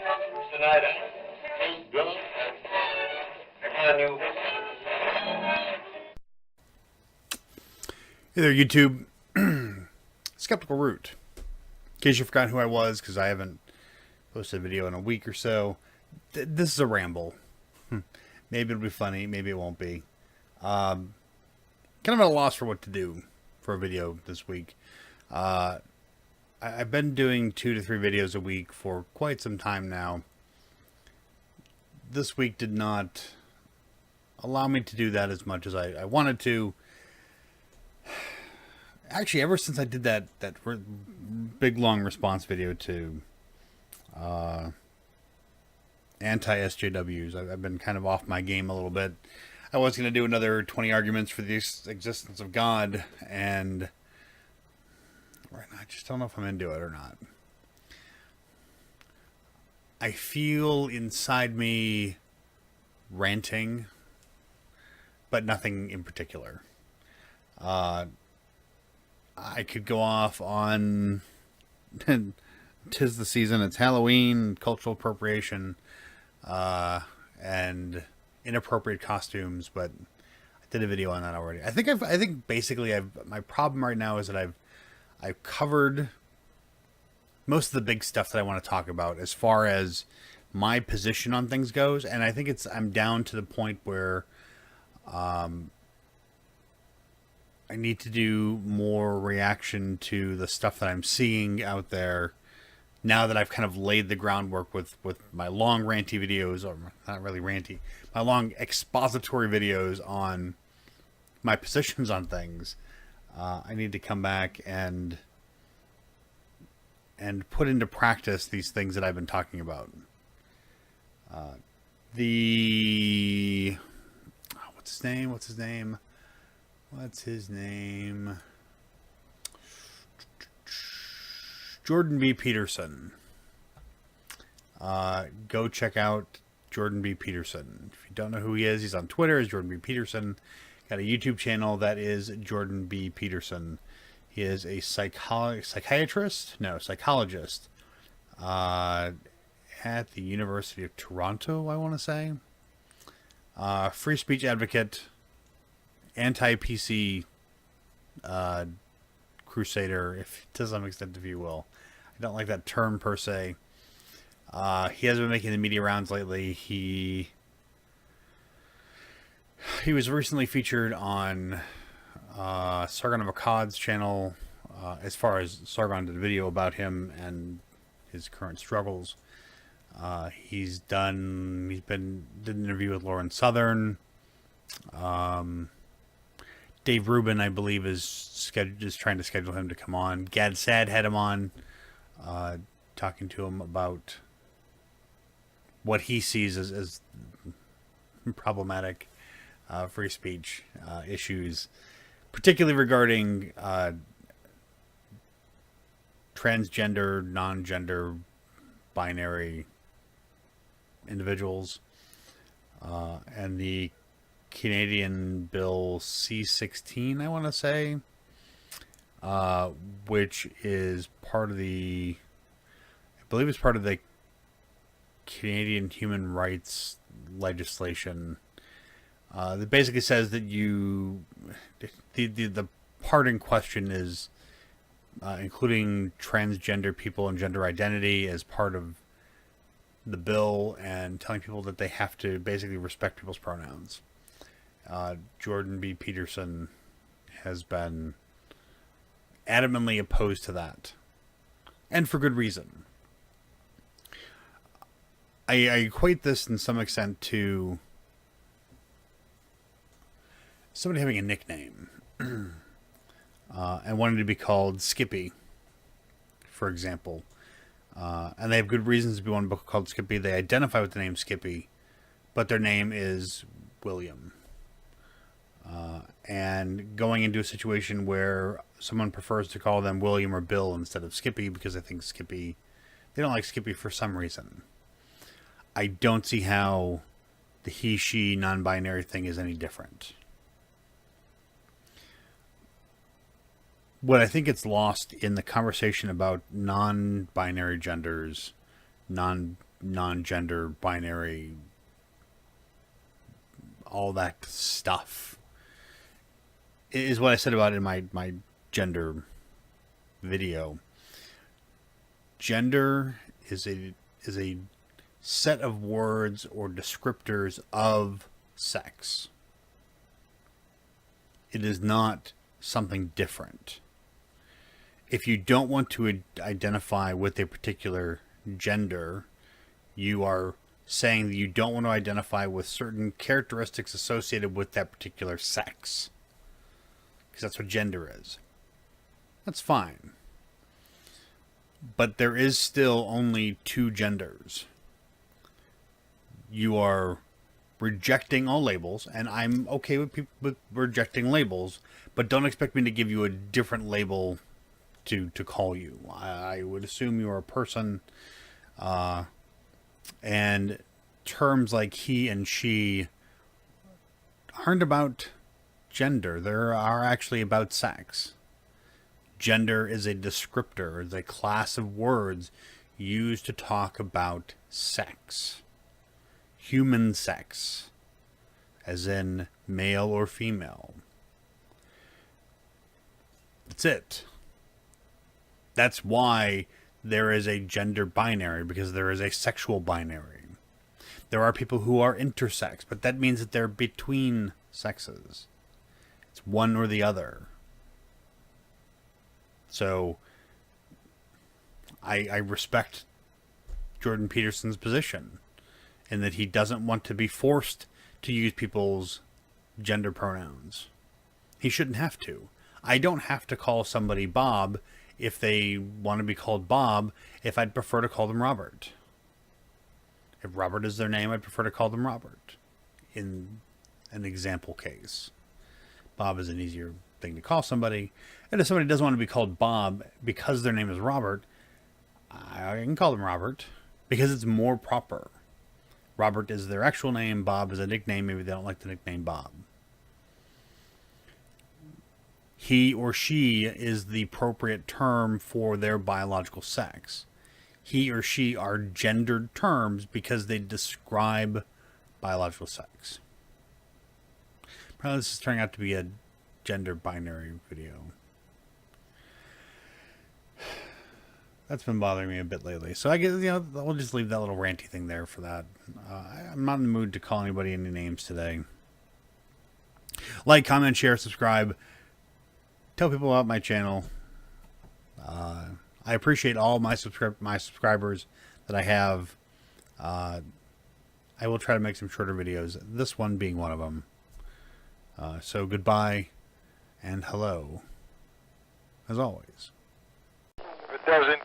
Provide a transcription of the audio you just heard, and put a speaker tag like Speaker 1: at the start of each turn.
Speaker 1: Tonight, he's drunk. I knew.
Speaker 2: Hey there, YouTube. SkepticalRoot. In case you forgot who I was, because I haven't posted a video in a week or so, this is a ramble. Maybe it'll be funny, maybe it won't be. Kind of at a loss for what to do for a video this week. I've been doing 2 to 3 videos a week for quite some time now. This week did not allow me to do that as much as I wanted to. Actually, ever since I did that big long response video to anti-SJWs, I've been kind of off my game a little bit. I was going to do another 20 arguments for the existence of God, and right now I just don't know if I'm into it or not. I feel inside me ranting, but nothing in particular. I could go off on 'tis the season, it's Halloween, cultural appropriation, and inappropriate costumes, but I did a video on that already. I think basically my problem right now is that I've covered most of the big stuff that I want to talk about as far as my position on things goes, and I think I'm down to the point where I need to do more reaction to the stuff that I'm seeing out there now that I've kind of laid the groundwork with my long ranty videos, or not really ranty, my long expository videos on my positions on things. I need to come back and put into practice these things that I've been talking about. What's his name? Jordan B Peterson. Go check out Jordan B Peterson. If you don't know who he is, he's on Twitter as Jordan B Peterson. Got a YouTube channel that is Jordan B Peterson. He is a psychologist at the University of Toronto, I want to say. Free speech advocate, anti-PC crusader, if to some extent, if you will. I don't like that term per se. He has been making the media rounds lately. He was recently featured on Sargon of Akkad's channel, as far as Sargon did a video about him and his current struggles. He did an interview with Lauren Southern. Dave Rubin, I believe, is trying to schedule him to come on. Gad Sad had him on, talking to him about what he sees as problematic free speech issues, particularly regarding transgender, non-gender, binary individuals, and the Canadian Bill C-16, I want to say, which is part of I believe it's part of the Canadian human rights legislation, that basically says that the part in question is including transgender people and gender identity as part of the bill, and telling people that they have to basically respect people's pronouns. Jordan B. Peterson has been adamantly opposed to that, and for good reason. I equate this in some extent to somebody having a nickname and wanting to be called Skippy, for example. And they have good reasons to be one book called Skippy. They identify with the name Skippy, but their name is William. And going into a situation where someone prefers to call them William or Bill instead of Skippy because they think they don't like Skippy for some reason. I don't see how the he, she, non-binary thing is any different. What I think gets lost in the conversation about non-binary genders, non-gender, binary, all that stuff, is what I said about in my gender video. Gender is a set of words or descriptors of sex. It is not something different. If you don't want to identify with a particular gender, you are saying that you don't want to identify with certain characteristics associated with that particular sex. Because that's what gender is. That's fine. But there is still only two genders. You are rejecting all labels, and I'm okay with rejecting labels, but don't expect me to give you a different label to call you. I would assume you're a person, and terms like he and she aren't about gender. They are actually about sex. Gender is a descriptor, is a class of words used to talk about sex. Human sex, as in male or female. That's it. That's why there is a gender binary, because there is a sexual binary. There are people who are intersex, but that means that they're between sexes. It's one or the other. So I respect Jordan Peterson's position in that he doesn't want to be forced to use people's gender pronouns. He shouldn't have to. I don't have to call somebody Bob if they want to be called Bob, if I'd prefer to call them Robert. If Robert is their name, I'd prefer to call them Robert in an example case. Bob is an easier thing to call somebody. And if somebody doesn't want to be called Bob because their name is Robert, I can call them Robert because it's more proper. Robert is their actual name. Bob is a nickname. Maybe they don't like the nickname Bob. He or she is the appropriate term for their biological sex. He or she are gendered terms because they describe biological sex. Probably this is turning out to be a gender binary video. That's been bothering me a bit lately. So I guess, I'll just leave that little ranty thing there for that. I'm not in the mood to call anybody any names today. Like, comment, share, subscribe. Tell people about my channel. I appreciate all my subscribers that I have. I will try to make some shorter videos, this one being one of them. So goodbye and hello, as always.
Speaker 1: If it doesn't,